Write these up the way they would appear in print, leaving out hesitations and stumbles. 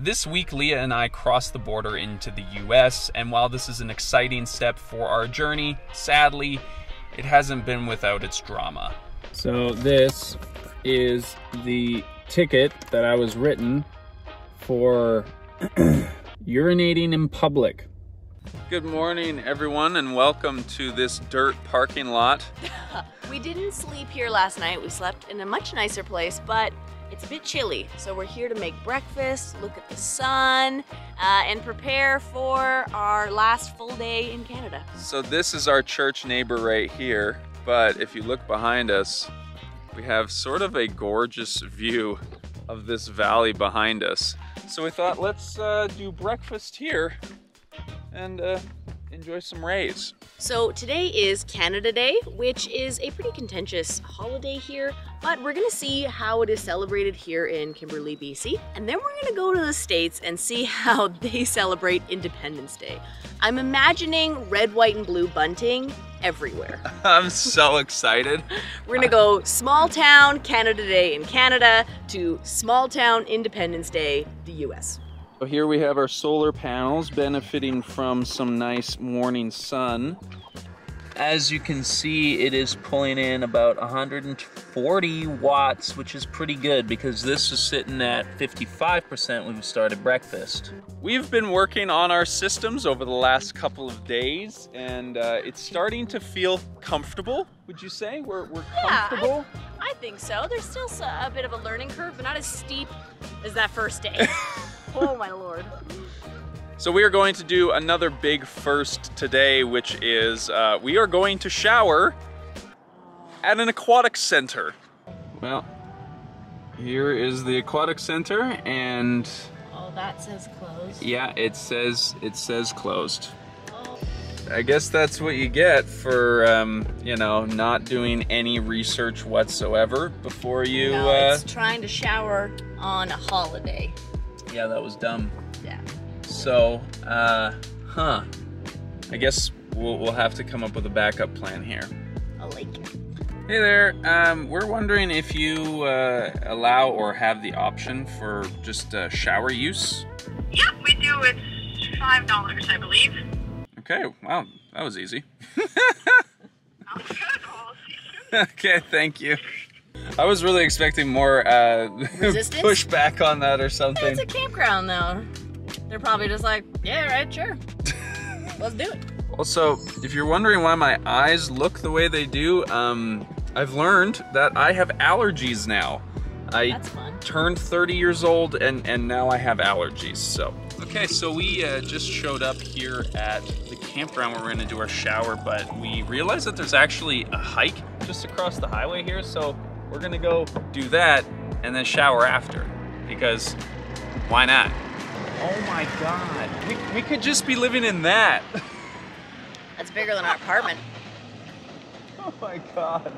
This week, Leah and I crossed the border into the US, and while this is an exciting step for our journey, sadly, it hasn't been without its drama. So this is the ticket that I was written for urinating in public. Good morning, everyone, and welcome to this dirt parking lot. We didn't sleep here last night. We slept in a much nicer place, but it's a bit chilly. So we're here to make breakfast, look at the sun, and prepare for our last full day in Canada. So this is our church neighbor right here, but if you look behind us, we have sort of a gorgeous view of this valley behind us. So we thought, let's do breakfast here and enjoy some rays. So today is Canada Day, which is a pretty contentious holiday here, but we're gonna see how it is celebrated here in Kimberley, BC. And then we're gonna go to the States and see how they celebrate Independence Day. I'm imagining red, white, and blue bunting everywhere. I'm so excited. We're gonna go small town Canada Day in Canada to small town Independence Day, the US. So here we have our solar panels benefiting from some nice morning sun. As you can see, it is pulling in about 140 watts, which is pretty good because this is sitting at 55% when we started breakfast. We've been working on our systems over the last couple of days, and it's starting to feel comfortable, would you say? We're comfortable? I think so. There's still a bit of a learning curve, but not as steep as that first day. Oh my lord. So we are going to do another big first today, which is we are going to shower at an aquatic center. Well, here is the aquatic center, and oh, that says closed. Yeah, it says closed. Oh. I guess that's what you get for you know, not doing any research whatsoever before you it's trying to shower on a holiday. Yeah, that was dumb. Yeah. So, I guess we'll have to come up with a backup plan here. I like it. Hey there, we're wondering if you allow or have the option for just shower use? Yep, we do. It's $5, I believe. Okay, wow, that was easy. Sounds good. Well, see you soon. Okay, thank you. I was really expecting more pushback on that or something. It's a campground though. They're probably just like, yeah, right, sure. Let's do it. Also, if you're wondering why my eyes look the way they do, I've learned that I have allergies now. That's fun. Turned 30 years old and now I have allergies, so. Okay, so we just showed up here at the campground where we're gonna do our shower, but we realized that there's actually a hike just across the highway here, so we're gonna go do that and then shower after, because why not? Oh my God, we could just be living in that. That's bigger than our apartment. Oh my God.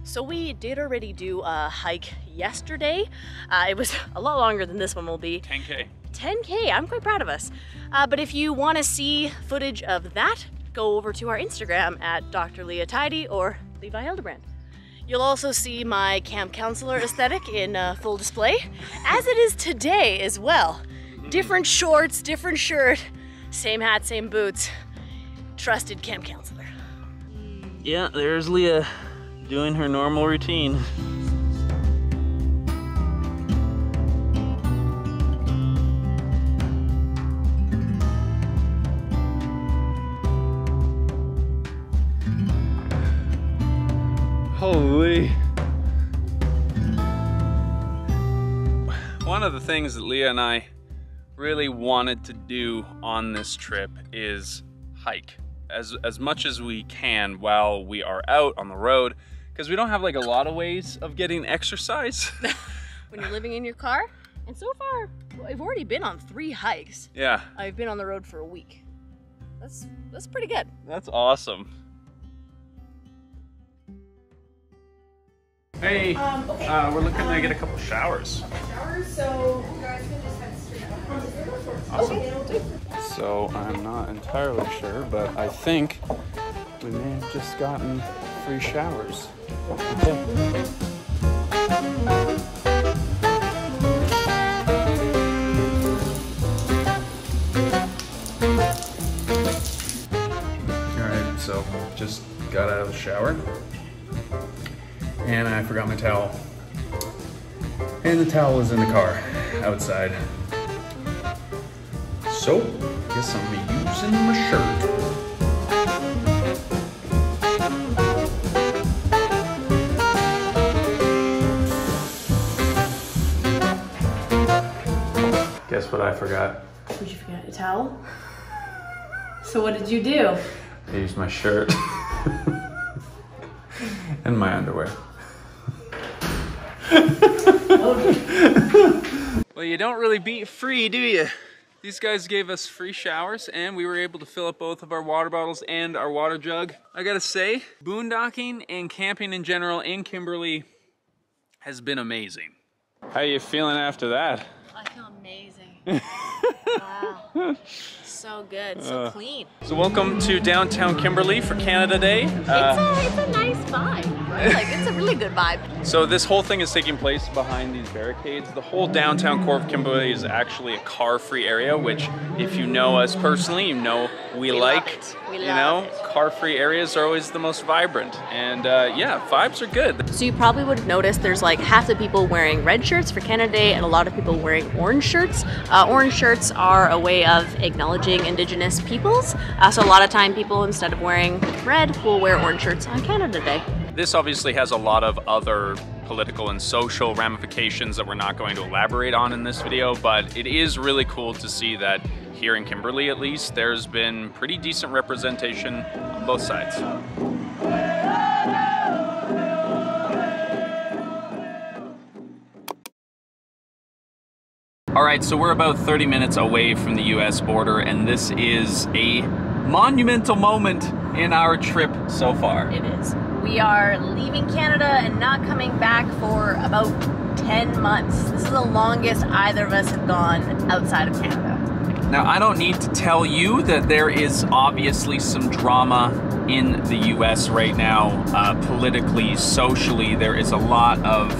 So we did already do a hike yesterday. It was a lot longer than this one will be. 10K. 10K, I'm quite proud of us. But if you want to see footage of that, go over to our Instagram at Dr. Leah Tidy or Levi Hildebrand. You'll also see my camp counselor aesthetic in full display, as it is today as well. Different shorts, different shirt, same hat, same boots. Trusted camp counselor. Yeah, there's Leah doing her normal routine. Holy. One of the things that Leah and I really wanted to do on this trip is hike as much as we can while we are out on the road, because we don't have like a lot of ways of getting exercise. When you're living in your car. And so far, I've already been on 3 hikes. Yeah. I've been on the road for a week. That's pretty good. That's awesome. Hey, Okay. we're looking to get a couple showers. Showers, so you guys can just head straight up. Awesome. So I'm not entirely sure, but I think we may have just gotten free showers. Okay. Alright, so just got out of the shower. And I forgot my towel. And the towel is in the car, outside. So, guess I'm gonna be using my shirt. Guess what I forgot? Did you forget a towel? So what did you do? I used my shirt. And my underwear. Well, you don't really beat free, do you? These guys gave us free showers and we were able to fill up both of our water bottles and our water jug. I gotta say, boondocking and camping in general in Kimberly has been amazing. How are you feeling after that? I feel amazing. Wow. So good, so clean. So welcome to downtown Kimberly for Canada Day. It's a nice vibe, right? Like, it's a really good vibe. So this whole thing is taking place behind these barricades. The whole downtown core of Kimberly is actually a car-free area, which if you know us personally, you know we like. We love it. Car-free areas are always the most vibrant. And yeah, vibes are good. So you probably would have noticed there's like half the people wearing red shirts for Canada Day and a lot of people wearing orange shirts. Orange shirts are a way of acknowledging Indigenous peoples. So a lot of time people, instead of wearing red, will wear orange shirts on Canada Day. This obviously has a lot of other political and social ramifications that we're not going to elaborate on in this video, but it is really cool to see that here in Kimberly, at least, there's been pretty decent representation on both sides. All right, so we're about 30 minutes away from the US border, and this is a monumental moment in our trip so far. It is. We are leaving Canada and not coming back for about 10 months. This is the longest either of us have gone outside of Canada. Now, I don't need to tell you that there is obviously some drama in the US right now, politically, socially. There is a lot of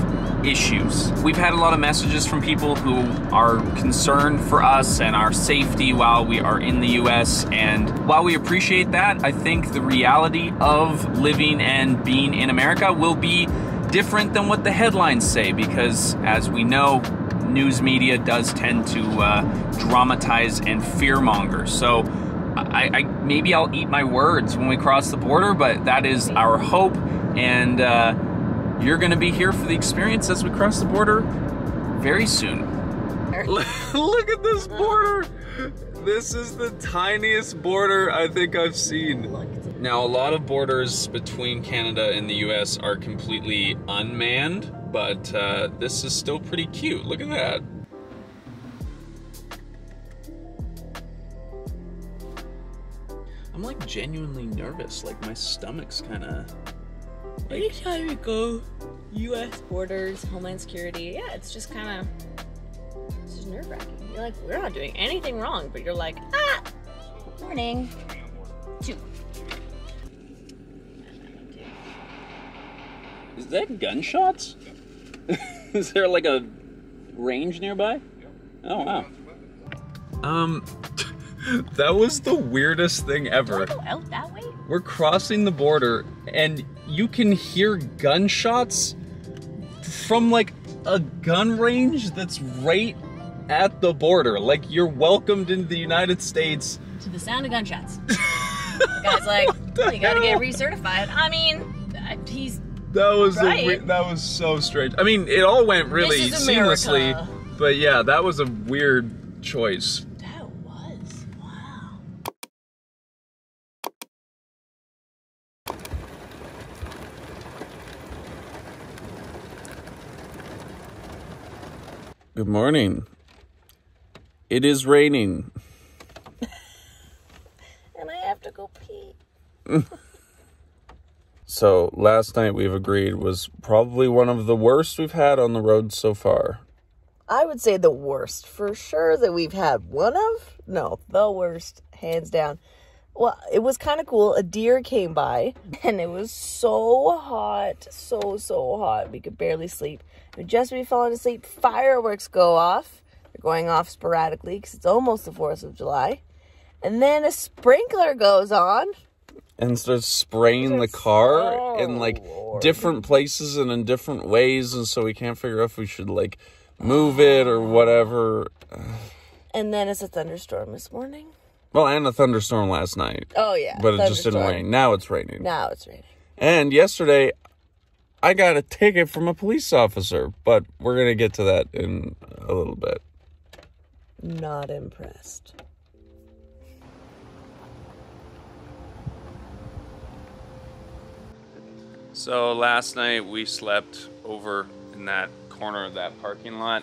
issues. We've had a lot of messages from people who are concerned for us and our safety while we are in the US, and while we appreciate that, I think the reality of living and being in America will be different than what the headlines say, because as we know, news media does tend to dramatize and fearmonger. So I maybe I'll eat my words when we cross the border, but that is our hope, and you're going to be here for the experience as we cross the border very soon. Look at this border. This is the tiniest border I think I've seen. Now, a lot of borders between Canada and the US are completely unmanned, but this is still pretty cute. Look at that. I'm like genuinely nervous. Like my stomach's kind of... Anytime you go US borders, Homeland Security, yeah, it's just kind of, it's just nerve-wracking. You're like, we're not doing anything wrong, but you're like, ah, morning. 2. Is that gunshots? Is there like a range nearby? Oh, wow. That was the weirdest thing ever. Do I go out that way? We're crossing the border and you can hear gunshots from like a gun range that's right at the border. Like you're welcomed into the United States. To the sound of gunshots. The guy's like, well, you gotta get recertified. I mean, he's that was right. That was so strange. I mean, it all went really seamlessly, but yeah, that was a weird choice. That was, wow. Good morning. It is raining. And I have to go pee. So last night we've agreed was probably one of the worst we've had on the road so far. I would say the worst for sure that we've had. One of? No, the worst, hands down. Well, it was kind of cool. A deer came by, and it was so hot, so hot. We could barely sleep. And just as we falling asleep, fireworks go off. They're going off sporadically because it's almost the 4th of July. And then a sprinkler goes on. And starts spraying the car in, like, different places and in different ways. And so we can't figure out if we should, like, move it or whatever. And then it's a thunderstorm this morning. Well, and a thunderstorm last night. Oh, yeah. But it just didn't rain. Now it's raining. Now it's raining. And yesterday, I got a ticket from a police officer. But we're going to get to that in a little bit. Not impressed. So last night we slept over in that corner of that parking lot.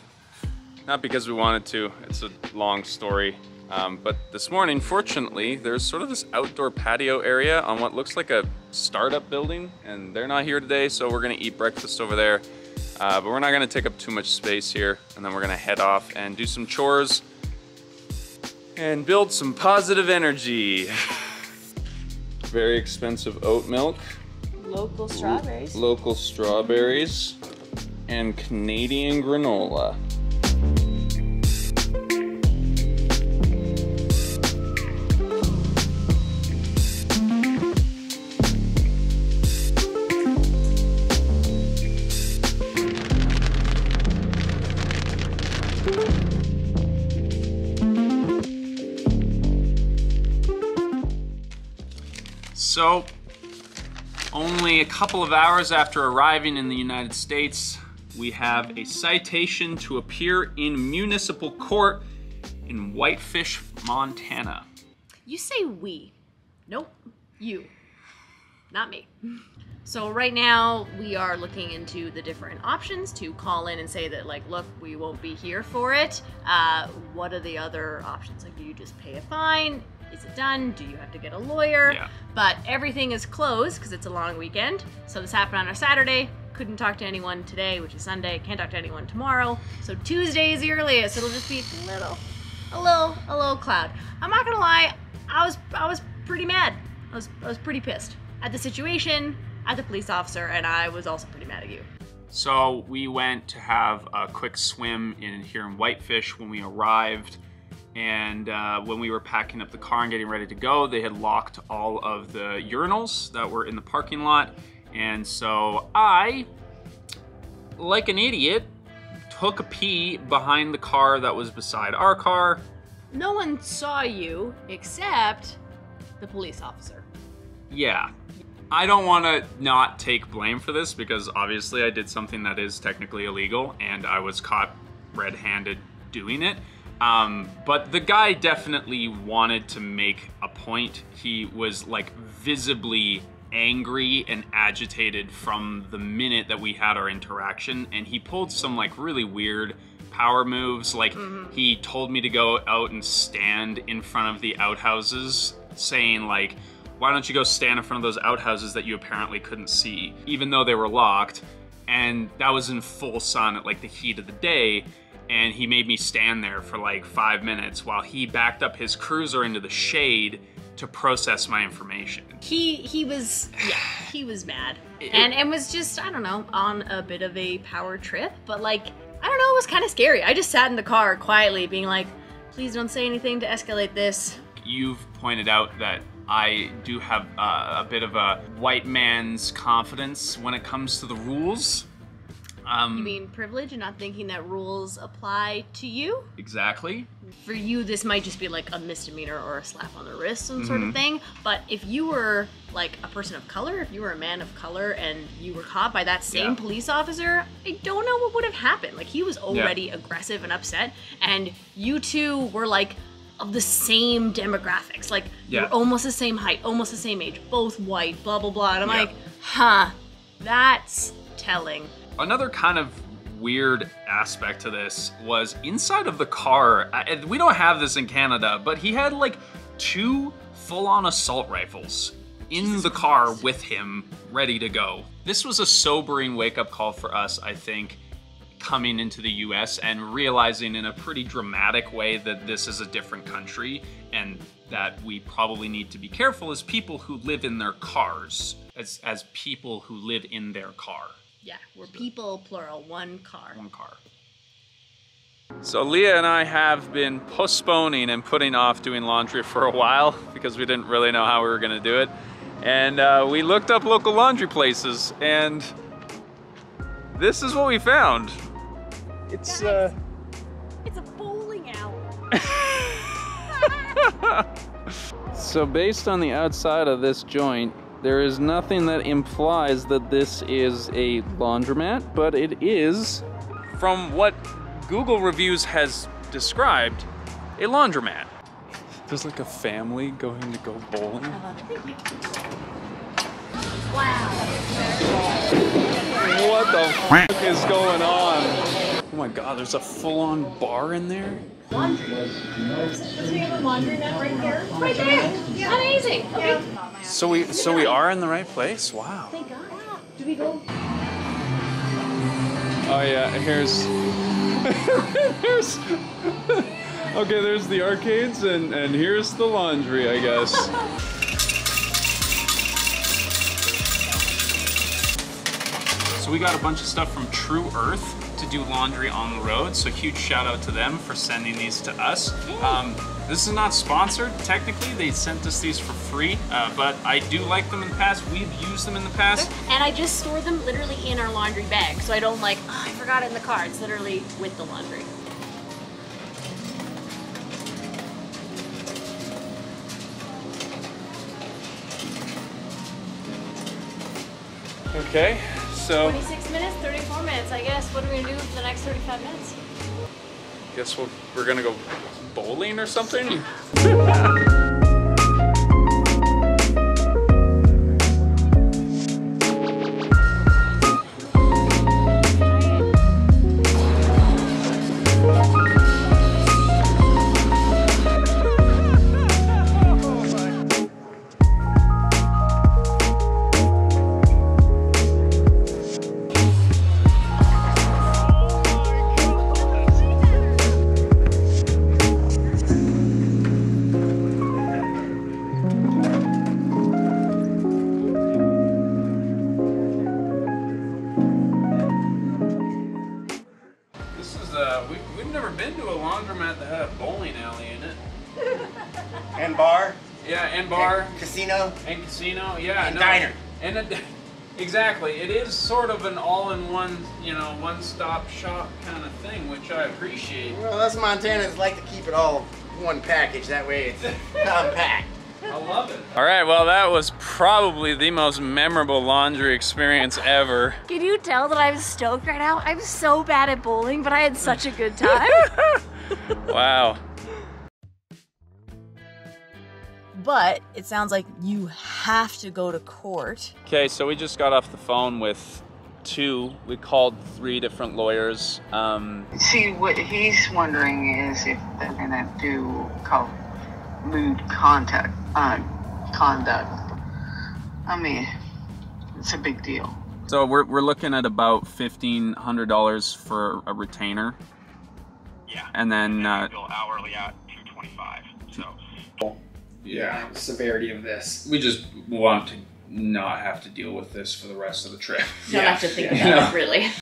Not because we wanted to, it's a long story. But this morning, fortunately, there's sort of this outdoor patio area on what looks like a startup building, and they're not here today, so we're gonna eat breakfast over there. But we're not gonna take up too much space here, and then we're gonna head off and do some chores and build some positive energy. Very expensive oat milk. Local strawberries. Local strawberries and Canadian granola. So, only a couple of hours after arriving in the United States, we have a citation to appear in municipal court in Whitefish, Montana. You say we. Nope. You. Not me. So right now we are looking into the different options to call in and say that, like, look, we won't be here for it. What are the other options? Like, do you just pay a fine? Is it done? Do you have to get a lawyer? Yeah. But everything is closed because it's a long weekend. So this happened on a Saturday. Couldn't talk to anyone today, which is Sunday. Can't talk to anyone tomorrow. So Tuesday is the earliest. It'll just be a little cloud. I'm not gonna lie. I was pretty mad. I was pretty pissed at the situation, at the police officer, and I was also pretty mad at you. So we went to have a quick swim here in Whitefish when we arrived. And when we were packing up the car and getting ready to go, they had locked all of the urinals that were in the parking lot. And so I, like an idiot, took a pee behind the car that was beside our car. No one saw you except the police officer. Yeah. I don't want to not take blame for this because obviously I did something that is technically illegal and I was caught red-handed doing it. But the guy definitely wanted to make a point. He was like visibly angry and agitated from the minute that we had our interaction, and he pulled some like really weird power moves. Like he told me to go out and stand in front of the outhouses, saying like, why don't you go stand in front of those outhouses that you apparently couldn't see, even though they were locked. And that was in full sun at like the heat of the day. And he made me stand there for like 5 minutes while he backed up his cruiser into the shade to process my information. He was mad. And was just, I don't know, on a bit of a power trip, but like, I don't know, it was kind of scary. I just sat in the car quietly being like, please don't say anything to escalate this. You've pointed out that I do have a bit of a white man's confidence when it comes to the rules. You mean privilege and not thinking that rules apply to you? Exactly. For you, this might just be like a misdemeanor or a slap on the wrist, some sort of thing. But if you were like a person of color, if you were a man of color and you were caught by that same police officer, I don't know what would have happened. Like, he was already aggressive and upset, and you two were like of the same demographics. Like, you're almost the same height, almost the same age, both white, blah, blah, blah. And I'm like, huh, that's telling. Another kind of weird aspect to this was inside of the car. We don't have this in Canada, but he had like 2 full-on assault rifles in the car with him, ready to go. This was a sobering wake-up call for us, I think. coming into the US and realizing in a pretty dramatic way that this is a different country and that we probably need to be careful as people who live in their cars, as people who live in their car. Yeah, we're people, plural, one car. One car. So Leah and I have been postponing and putting off doing laundry for a while because we didn't really know how we were gonna do it. And we looked up local laundry places and this is what we found. It's Guys, it's a bowling alley. So based on the outside of this joint, there is nothing that implies that this is a laundromat, but it is, from what Google reviews has described, a laundromat. There's like a family going to go bowling. Wow. What the f is going on? Oh my god, there's a full-on bar in there? Laundry. Does we have a laundromat right here? Right there. Yeah. Amazing. Okay. So we are in the right place? Wow. Thank God. Do we go? Oh yeah, here's okay, there's the arcades and here's the laundry, I guess. So we got a bunch of stuff from True Earth to do laundry on the road, so huge shout out to them for sending these to us. This is not sponsored, technically. They sent us these for free, but I do like them in the past. We've used them in the past. And I just store them literally in our laundry bag, so I don't like, oh, I forgot it in the car. It's literally with the laundry. Okay, so 26 minutes, 34 minutes, I guess. What are we gonna do for the next 35 minutes? guess we're gonna go bowling or something? We've never been to a laundromat that had a bowling alley in it. And bar. Yeah, and bar. And casino. And casino, yeah. And diner. And exactly, it is sort of an all-in-one, you know, one-stop shop kind of thing, which I appreciate. Well, us Montanans like to keep it all one package. That way it's compact. I love it. All right, well, that was probably the most memorable laundry experience ever. Can you tell that I'm stoked right now? I'm so bad at bowling, but I had such a good time. Wow. But it sounds like you have to go to court. Okay, so we just got off the phone with we called 3 different lawyers. See, what he's wondering is if they're gonna do lewd conduct. I mean, it's a big deal. So we're looking at about $1,500 for a retainer. Yeah. And then bill hourly at $225. So. Yeah. Severity of this. We just want to not have to deal with this for the rest of the trip. Don't have to think about it, really.